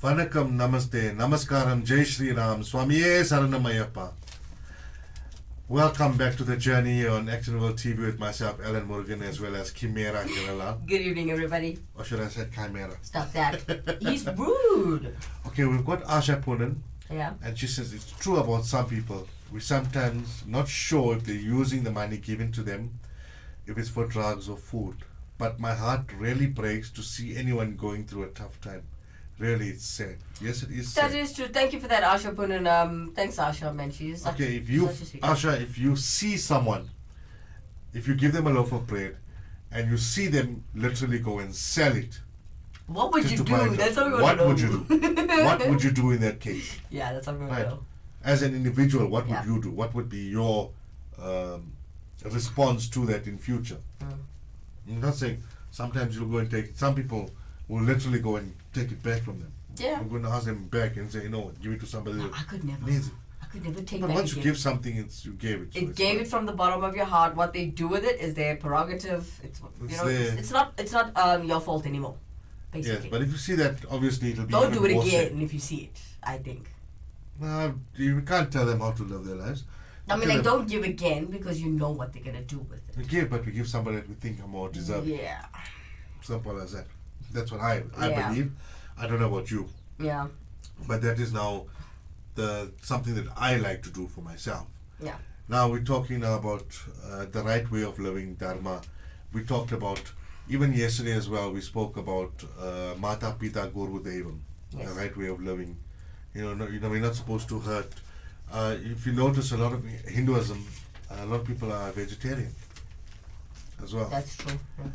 S1: Vanakkam, Namaste, Namaskaram, Jai Shri Ram, Swamiye Saranamayappa. Welcome back to the journey on Actionable TV with myself, Alan Murgan, as well as Kimera Heeralal.
S2: Good evening, everybody.
S1: Or should I say Chimera?
S2: Stop that. He's rude.
S1: Okay, we've got Asha Punan,
S2: Yeah.
S1: and she says it's true about some people. We sometimes not sure if they're using the money given to them, if it's for drugs or food. But my heart really breaks to see anyone going through a tough time. Really, it's sad. Yes, it is sad.
S2: That is true. Thank you for that, Asha Punan. Thanks, Asha, man. She's such,
S1: Okay, if you,
S2: such a sweet-
S1: Asha, if you see someone, if you give them a loaf of bread, and you see them literally go and sell it,
S2: what would
S1: just
S2: you
S1: to buy
S2: do?
S1: drugs,
S2: That's what we want
S1: what
S2: to know.
S1: would you do? What would you do in that case?
S2: Yeah, that's what we want
S1: Right.
S2: to know.
S1: As an individual, what
S2: Yeah.
S1: would you do? What would be your response to that in future? I'm not saying sometimes you'll go and take it. Some people will literally go and take it back from them.
S2: Yeah.
S1: I'm going to ask them back and say, give it to somebody
S2: No,
S1: that
S2: I could never.
S1: needs it.
S2: I could never take
S1: But
S2: back
S1: once you
S2: again.
S1: give something, you gave it. So
S2: It
S1: it's
S2: gave
S1: fine.
S2: it from the bottom of your heart. What they do with it is their prerogative. It's
S1: It's
S2: you know,
S1: their-
S2: it's not your fault anymore.
S1: Yes,
S2: Basically,
S1: but if you see that, obviously it'll be
S2: don't
S1: even
S2: do it
S1: more sad.
S2: again if you see it. I think.
S1: You can't tell them how to live their lives.
S2: I mean,
S1: Tell
S2: like,
S1: them,
S2: don't give again because you know what they're gonna do with
S1: We
S2: it.
S1: give, but we give somebody that we think are more deserving.
S2: Yeah,
S1: Simple as that. That's what I
S2: Yeah.
S1: believe. I don't know about you,
S2: yeah,
S1: but that is now something that I like to do for myself.
S2: yeah.
S1: Now we're talking now about the right way of living, Dharma. We talked about, even yesterday as well, we spoke about Mata Pita Guru Devam,
S2: Yes.
S1: the right way of living. We're not supposed to hurt. If you notice, a lot of Hinduism, a lot of people are vegetarian as well.
S2: That's true. Yeah.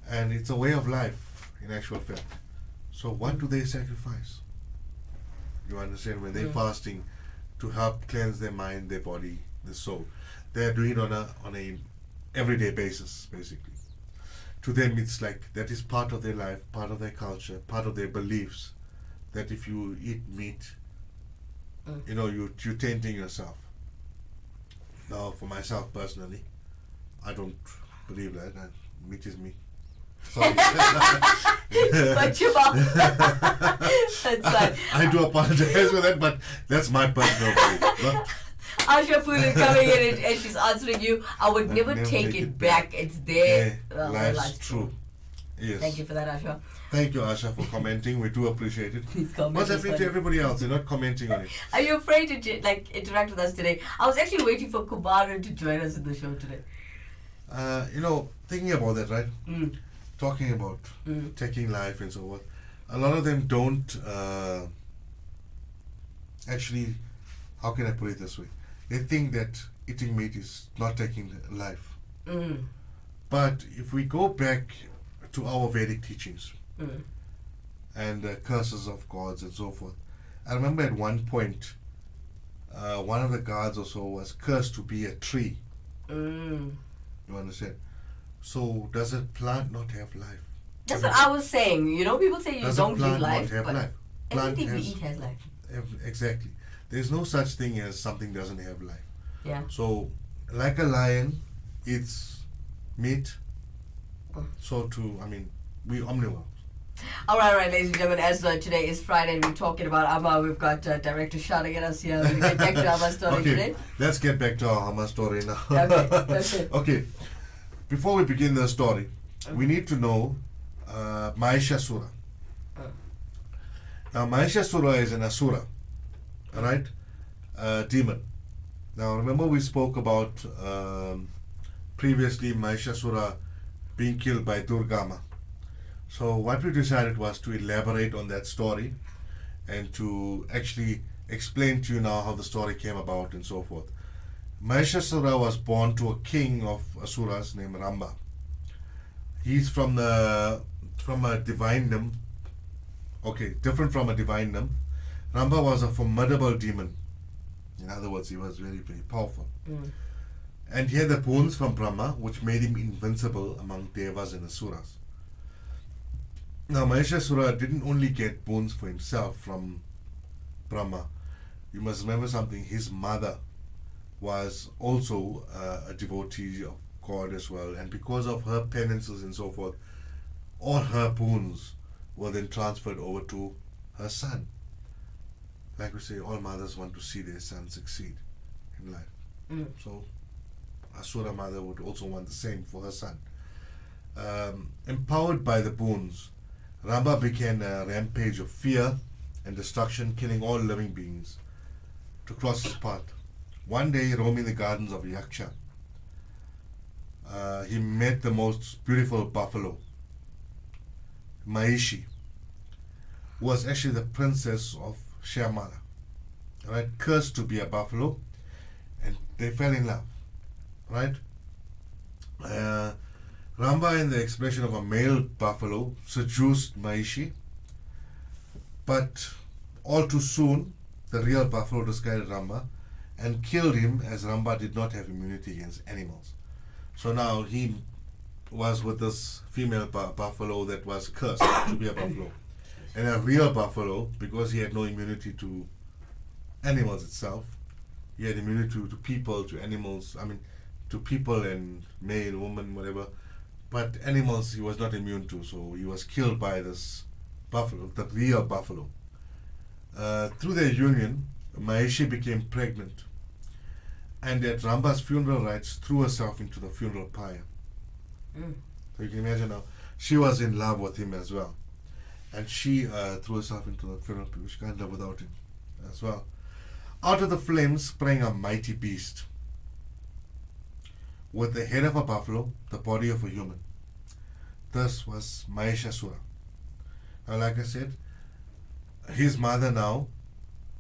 S1: And it's a way of life, in actual fact. So what do they sacrifice? You understand, when they're fasting to help cleanse their mind, their body, their soul, they're doing it on a everyday basis, basically. To them, it's like that is part of their life, part of their culture, part of their beliefs. That if you eat meat, you're tainting yourself. Now, for myself personally, I don't believe that. Meat is me. Sorry.
S2: But you are. That's fine.
S1: I do apologize for that, but that's my personal belief. No?
S2: Asha Punan coming in and she's answering you. I would never take it back. It's their
S1: Life's true. Yes.
S2: Thank you for that, Asha.
S1: Thank you, Asha, for commenting. We do appreciate it.
S2: Please comment.
S1: What's
S2: It's
S1: happening to
S2: funny.
S1: everybody else? They're not commenting on it.
S2: Are you afraid to interact with us today? I was actually waiting for Kumara to join us in the show today.
S1: Thinking about that, right? Talking about taking life and so forth. A lot of them don't actually, how can I put it this way? They think that eating meat is not taking life. But if we go back to our Vedic teachings and the curses of gods and so forth, I remember at one point, one of the gods or so was cursed to be a tree. You understand? So does a plant not have life?
S2: That's what I was saying. You know, people say you
S1: Does a
S2: don't give
S1: plant
S2: life,
S1: not have
S2: but
S1: life? Plant
S2: everything we
S1: has-
S2: eat has life.
S1: Exactly. There's no such thing as something doesn't have life.
S2: Yeah.
S1: So, like a lion eats meat, so too, we omnivores.
S2: All right, ladies and gentlemen. As today is Friday, and we're talking about Amma. We've got director shouting at us here. We'll get back to Amma's story
S1: Okay,
S2: today.
S1: let's get back to our Hama story now.
S2: Okay.
S1: Okay, before we begin the story, we need to know Mahishasura. Now, Mahishasura is an asura, right? Demon. Now, remember we spoke about previously Mahishasura being killed by Durgama. So what we decided was to elaborate on that story and to actually explain to you now how the story came about and so forth. Mahishasura was born to a king of Asuras named Ramba. He's from a divine nymph. Okay, different from a divine nymph. Ramba was a formidable demon. In other words, he was very, very powerful. And he had the boons from Brahma, which made him invincible among Devas and Asuras. Now, Mahishasura didn't only get boons for himself from Brahma. You must remember something, his mother was also a devotee of God as well. And because of her penances and so forth, all her boons were then transferred over to her son, like we say, all mothers want to see their son succeed in life. So Asura mother would also want the same for her son. Empowered by the boons, Ramba began a rampage of fear and destruction, killing all living beings to cross his path. One day, roaming the gardens of Yaksha, he met the most beautiful buffalo, Mahishi, who was actually the princess of Shyamala, right? Cursed to be a buffalo, and they fell in love, right? Ramba, in the expression of a male buffalo, seduced Mahishi, but all too soon, the real buffalo disguised Ramba and killed him, as Ramba did not have immunity against animals. So now he was with this female buffalo that was cursed to be a buffalo. And a real buffalo, because he had no immunity to animals itself, he had immunity to people, to animals, to people and male, woman, whatever. But animals he was not immune to, so he was killed by this buffalo, the real buffalo. Through their union, Mahishi became pregnant, and at Ramba's funeral rites threw herself into the funeral pyre. So you can imagine now, she was in love with him as well, and she threw herself into the funeral pyre. She can't live without him as well. Out of the flames sprang a mighty beast, with the head of a buffalo, the body of a human. This was Mahishasura. Now, like I said, his mother now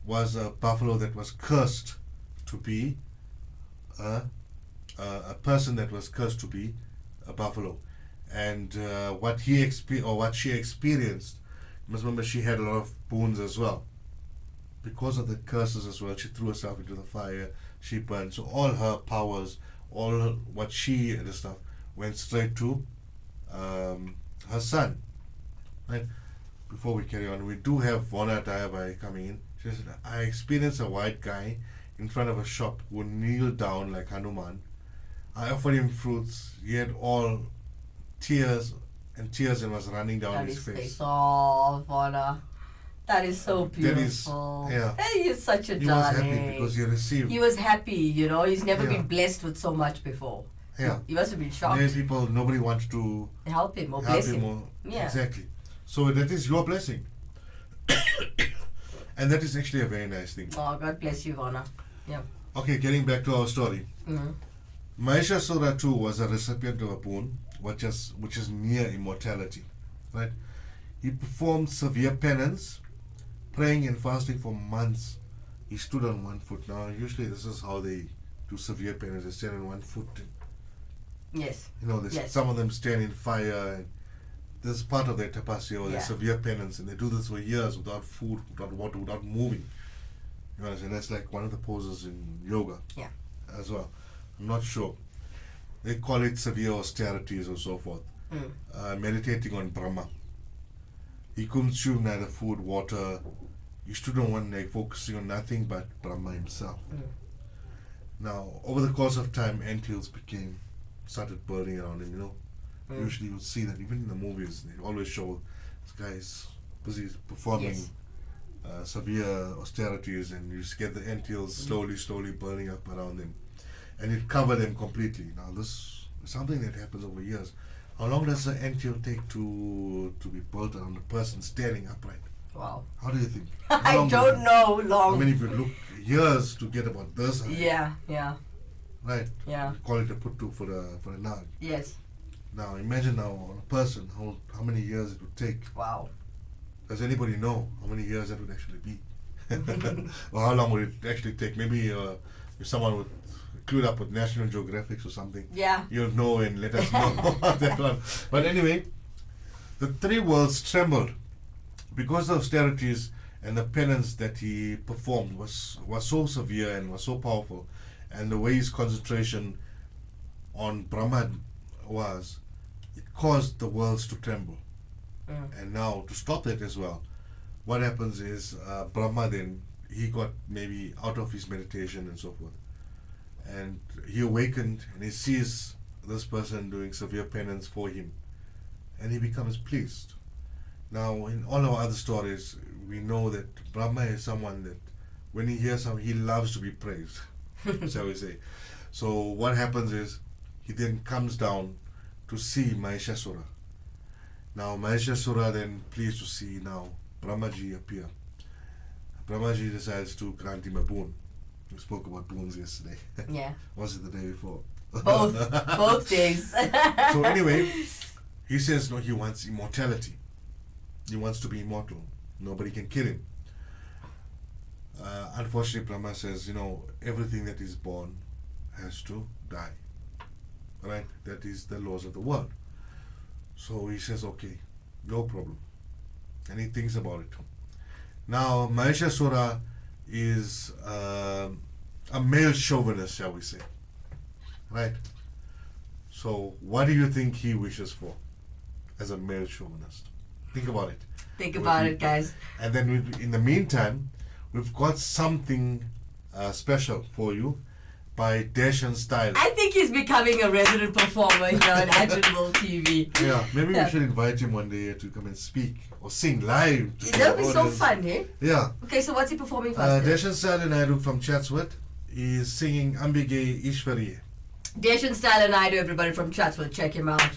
S1: was a buffalo that was cursed to be a person that was cursed to be a buffalo. And what she experienced, you must remember she had a lot of boons as well. Because of the curses as well, she threw herself into the fire, she burned. So all her powers, all what she the stuff went straight to her son. Right? Before we carry on, we do have Vona Dayabai coming in. She said, I experienced a white guy in front of a shop who kneeled down like Hanuman. I offered him fruits. He had all tears and was running down his face.
S2: Oh, Vona. That is so beautiful. He is such a darling.
S1: He was happy because he received.
S2: He was happy, he's never been blessed with so much before.
S1: Yeah.
S2: He must have been shocked.
S1: Many people, nobody wants to
S2: help him or bless him.
S1: Exactly. So that is your blessing. And that is actually a very nice thing.
S2: Oh, God bless you, Vona. Yeah.
S1: Okay, getting back to our story. Mahishasura too was a recipient of a boon, which is near immortality. Right? He performed severe penance, praying and fasting for months. He stood on one foot. Now, usually this is how they do severe penance. They stand on one foot.
S2: Yes.
S1: Some of them stand in fire. And this is part of their tapasya or their severe penance, and they do this for years without food, without water, without moving. You understand? That's like one of the poses in yoga as well. I'm not sure. They call it severe austerities or so forth. Meditating on Brahma. He consumed neither food, water. He stood on one leg, focusing on nothing but Brahma himself. Now, over the course of time, ant-hills started burning around him, Usually you'll see that even in the movies, they always show this guy is busy performing severe austerities, and you get the ant-hills slowly burning up around him. And it covered them completely. Now, this is something that happens over years. How long does an ant-hill take to be built around a person standing upright?
S2: Wow.
S1: How do you think?
S2: I don't know. Long.
S1: I mean, if you look, years to get about this high.
S2: Yeah.
S1: Right?
S2: Yeah.
S1: You call it a puttu for a nag.
S2: Yes.
S1: Now, imagine now on a person, how many years it would take.
S2: Wow.
S1: Does anybody know how many years that would actually be? Or how long would it actually take? Maybe if someone would clued up with National Geographic or something, you'll know and let us know about that one. But anyway, the three worlds trembled because the austerities and the penance that he performed was so severe and was so powerful, and the way his concentration on Brahma was, it caused the worlds to tremble. And now to stop that as well, what happens is Brahma then, he got maybe out of his meditation and so forth, and he awakened and he sees this person doing severe penance for him, and he becomes pleased. Now, in all our other stories, we know that Brahma is someone that when he hears something, he loves to be praised, shall we say. So what happens is, he then comes down to see Mahishasura. Now Mahishasura then pleased to see now Brahmaji appear. Brahmaji decides to grant him a boon. We spoke about boons yesterday.
S2: Yeah.
S1: Was it the day before?
S2: Both days.
S1: So anyway, he says no, he wants immortality. He wants to be immortal. Nobody can kill him. Unfortunately, Brahma says, everything that is born has to die. Right? That is the laws of the world. So he says, okay, no problem. And he thinks about it. Now, Mahishasura is a male chauvinist, shall we say. Right? So, what do you think he wishes for as a male chauvinist? Think about it.
S2: Think about it, guys.
S1: And then in the meantime, we've got something special for you by Deshan Style.
S2: I think he's becoming a resident performer here on Agile TV.
S1: Yeah, maybe we should invite him one day to come and speak or sing live.
S2: That would be so fun, eh?
S1: Yeah.
S2: Okay, so what's he performing for us?
S1: Deshan Style and Naidu from Chatsworth is singing Ambige Ishwariye.
S2: Deshan Style and I do, everybody from Chatsworth. Check him out.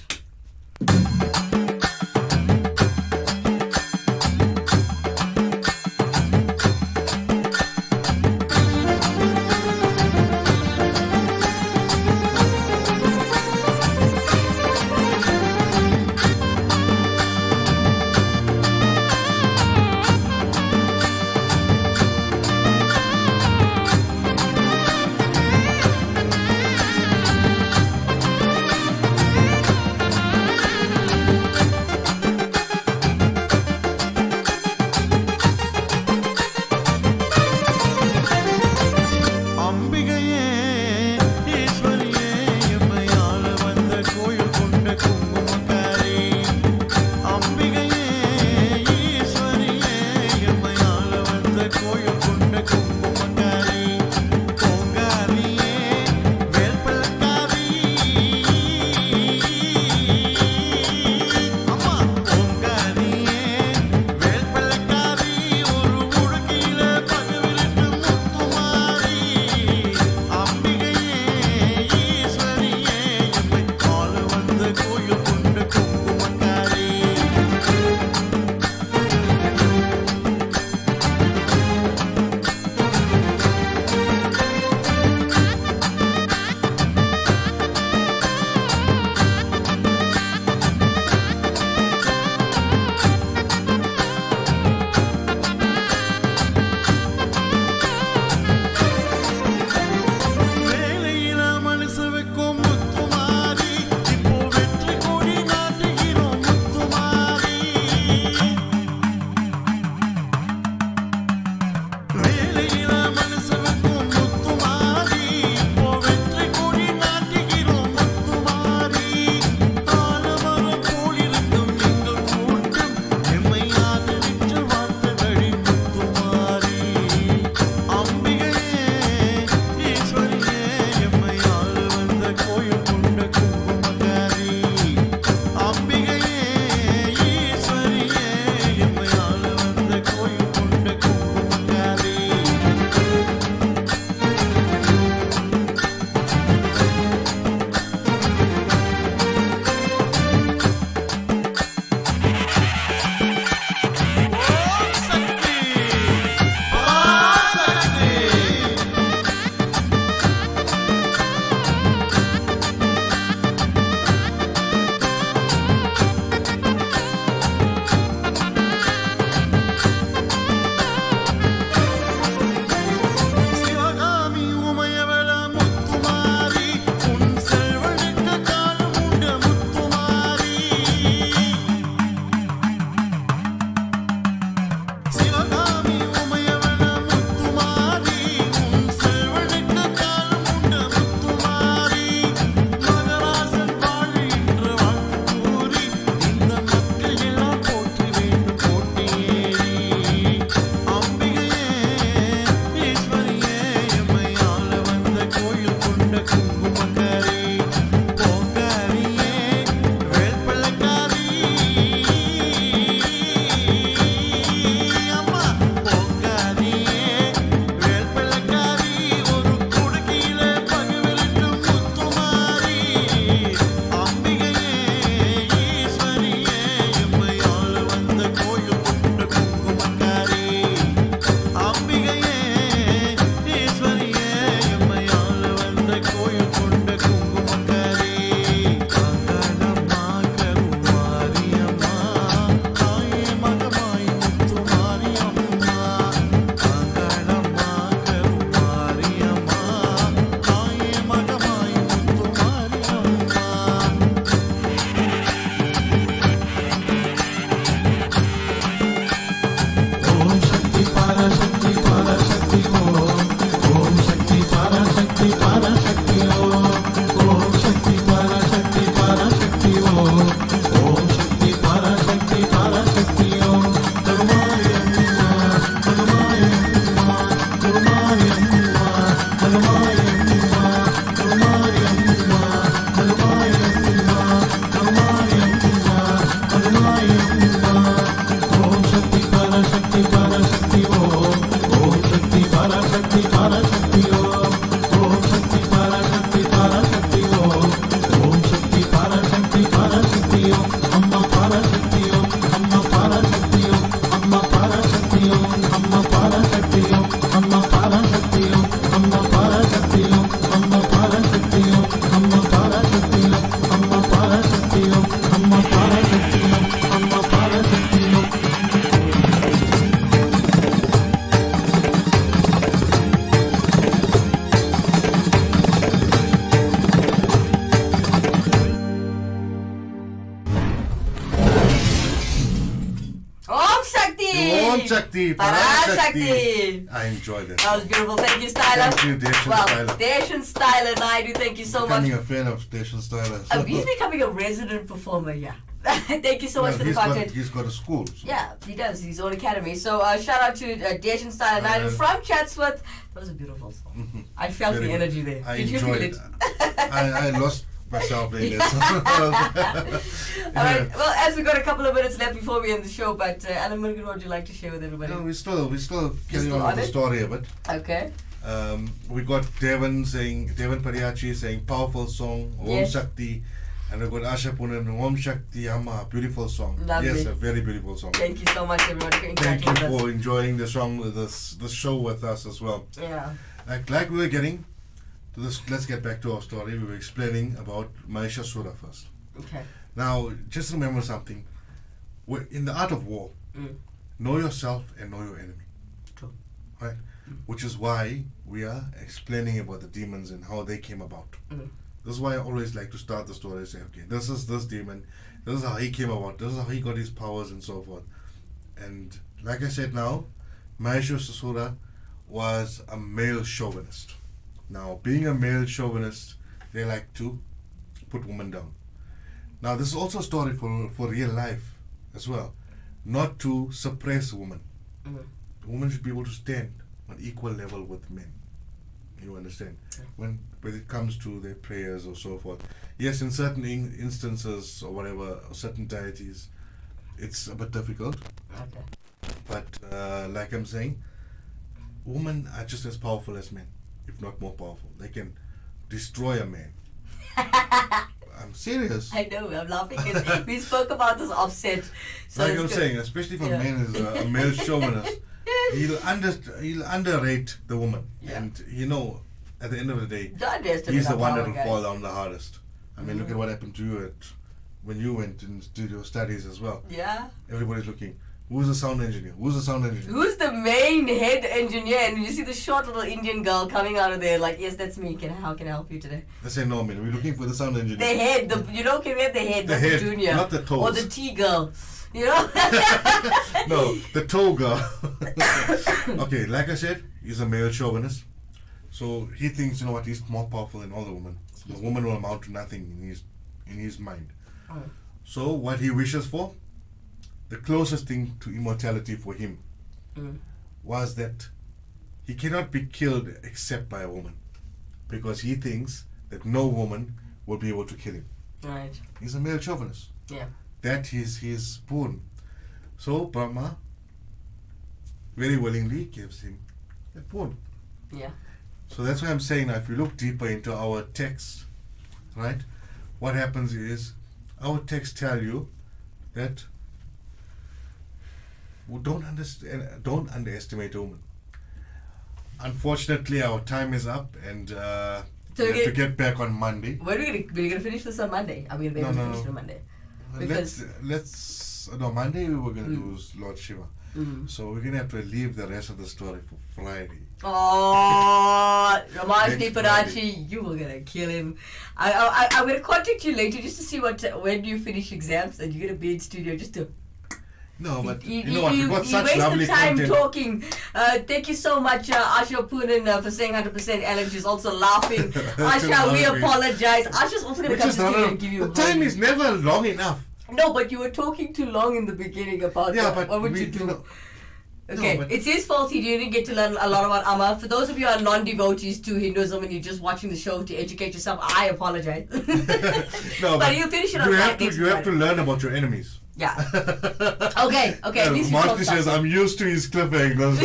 S1: Parashakti.
S2: Parashakti.
S1: I enjoyed that.
S2: That was beautiful. Thank you, Styler.
S1: Thank you, Deshan
S2: Well,
S1: Styler.
S2: Deshan Styler Naidu, thank you so much.
S1: Becoming a fan of Deshan Styler.
S2: He's becoming a resident performer, yeah. Thank you so much for the content.
S1: He's got a school. So.
S2: Yeah, he does. His own academy. So shout out to Deshan Styler Naidu from Chatsworth. That was a beautiful song.
S1: Mm-hmm.
S2: I felt the energy there.
S1: I
S2: Did you feel
S1: enjoyed
S2: it?
S1: I lost myself in this.
S2: Alright, well, as we got a couple of minutes left before we end the show, but Alan Murgan, what would you like to share with everybody?
S1: No, we still carry
S2: still
S1: on
S2: on
S1: with the
S2: it?
S1: story a bit.
S2: Okay.
S1: We got Devon Pariachi saying powerful song, Om
S2: Yes.
S1: Shakti, and we got Asha Punan, Om Shakti Amma, beautiful song.
S2: Lovely.
S1: Yes, a very beautiful song.
S2: Thank you so much, everyone, for
S1: Thank
S2: interacting
S1: you
S2: with us.
S1: for enjoying the song with us, the show with us as well.
S2: Yeah.
S1: Like we were getting to this, let's get back to our story. We were explaining about Mahisha Sura first.
S2: Okay.
S1: Now, just remember something. In the art of war, know yourself and know your enemy.
S2: True.
S1: Right? Which is why we are explaining about the demons and how they came about. This is why I always like to start the story and say, okay, this is this demon, this is how he came about, this is how he got his powers and so forth. And like I said now, Mahishasura was a male chauvinist. Now, being a male chauvinist, they like to put women down. Now, this is also a story for real life as well. Not to suppress women. Women should be able to stand on equal level with men. You understand? When it comes to their prayers or so forth. Yes, in certain instances or whatever, or certain deities, it's a bit difficult.
S2: Okay.
S1: But like I'm saying, women are just as powerful as men, if not more powerful. They can destroy a man. I'm serious.
S2: I know, I'm laughing because we spoke about this offset. So
S1: Like
S2: it's
S1: I'm
S2: good.
S1: saying, especially if a man is a male chauvinist, he'll underrate the woman.
S2: Yeah.
S1: And at the end of the day,
S2: Don't underestimate
S1: he's the
S2: our
S1: one
S2: power,
S1: that will
S2: guys.
S1: fall down the hardest. I mean, look at what happened to you when you went and did your studies as well.
S2: Yeah.
S1: Everybody's looking. Who's the sound engineer? Who's the sound engineer?
S2: Who's the main head engineer? And you see the short little Indian girl coming out of there like, yes, that's me. How can I help you today?
S1: They say, no, man, we're looking for the sound engineer.
S2: The head, can we have the head,
S1: The
S2: not
S1: head,
S2: the junior.
S1: not the toes.
S2: Or the tea girl. You know?
S1: No, the toe girl. Okay, like I said, he's a male chauvinist. So he thinks, you know what, he's more powerful than all the women. The woman will amount to nothing in his mind. So what he wishes for, the closest thing to immortality for him was that he cannot be killed except by a woman. Because he thinks that no woman will be able to kill him.
S2: Right.
S1: He's a male chauvinist.
S2: Yeah.
S1: That is his boon. So Brahma very willingly gives him that boon.
S2: Yeah.
S1: So that's why I'm saying now, if you look deeper into our text, right, what happens is our texts tell you that don't underestimate a woman. Unfortunately, our time is up, and we have to get back on Monday.
S2: We're gonna finish this on Monday. Are we gonna be able to finish it on Monday?
S1: Monday we were gonna do Lord Shiva. So we're gonna have to leave the rest of the story for Friday.
S2: Oh, Ramashni
S1: Next
S2: Parachi, you were gonna kill him. I'm gonna contact you later just to see when you finish exams and you're gonna be in studio just to.
S1: No, but you know what? We've got such
S2: waste
S1: lovely
S2: the time
S1: content.
S2: talking. Thank you so much, Asha Poonen, for saying 100%. Ellen, she's also laughing. Asha, we
S1: laughing.
S2: apologize. Asha's also gonna
S1: Which
S2: come to
S1: is
S2: studio
S1: not
S2: and give you.
S1: the time is never long enough.
S2: No, but you were talking too long in the beginning about what would you do? Okay,
S1: No, but-
S2: it's his fault he didn't get to learn a lot about Amma. For those of you who are non-devotees to Hinduism and you're just watching the show to educate yourself, I apologize.
S1: No,
S2: but you'll finish it on
S1: you
S2: Friday.
S1: have to learn about your enemies.
S2: Yeah. Okay. At least you
S1: Marty
S2: told
S1: says,
S2: something.
S1: I'm used to his cliffhangers.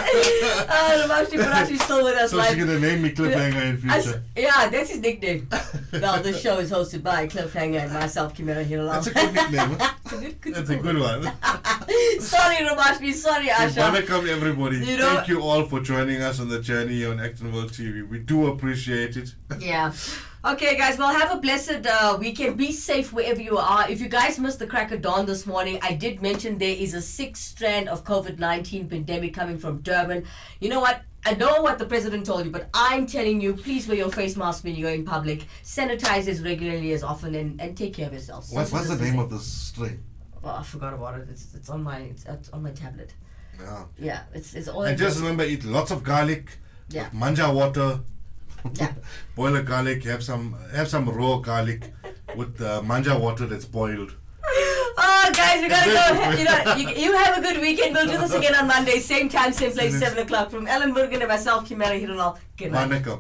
S2: Ramashni Parachi's still with us
S1: So
S2: live.
S1: she's going to name me Cliffhanger in future.
S2: Yeah, that's his nickname. Well, the show is hosted by Cliffhanger and myself, Kimera Heeralal.
S1: That's a good nickname. Huh? That's a good one.
S2: Sorry, Ramashni. Sorry, Asha.
S1: Welcome everybody.
S2: You know-
S1: Thank you all for joining us on the journey on Acton World TV. We do appreciate it.
S2: Yeah. Okay, guys. Well, have a blessed weekend. Be safe wherever you are. If you guys missed the crack of dawn this morning, I did mention there is a 6th strand of COVID-19 pandemic coming from Durban. You know what? I know what the president told you, but I'm telling you, please wear your face mask when you go in public. Sanitize as regularly as often and take care of yourselves.
S1: What's
S2: Social
S1: the name
S2: distancing.
S1: of this strain?
S2: Oh, I forgot about it. It's on my tablet.
S1: Yeah.
S2: Yeah, it's all.
S1: And just remember, eat lots of garlic.
S2: Yeah.
S1: Manja water.
S2: Yeah.
S1: Boil a garlic. Have some raw garlic with manja water that's boiled.
S2: Oh, guys, we gotta go. You have a good weekend. We'll do this again on Monday, same time, same place, 7 o'clock. From Ellen Murgan and myself, Kimera, Heeralal. Good night.
S1: Vanakkam.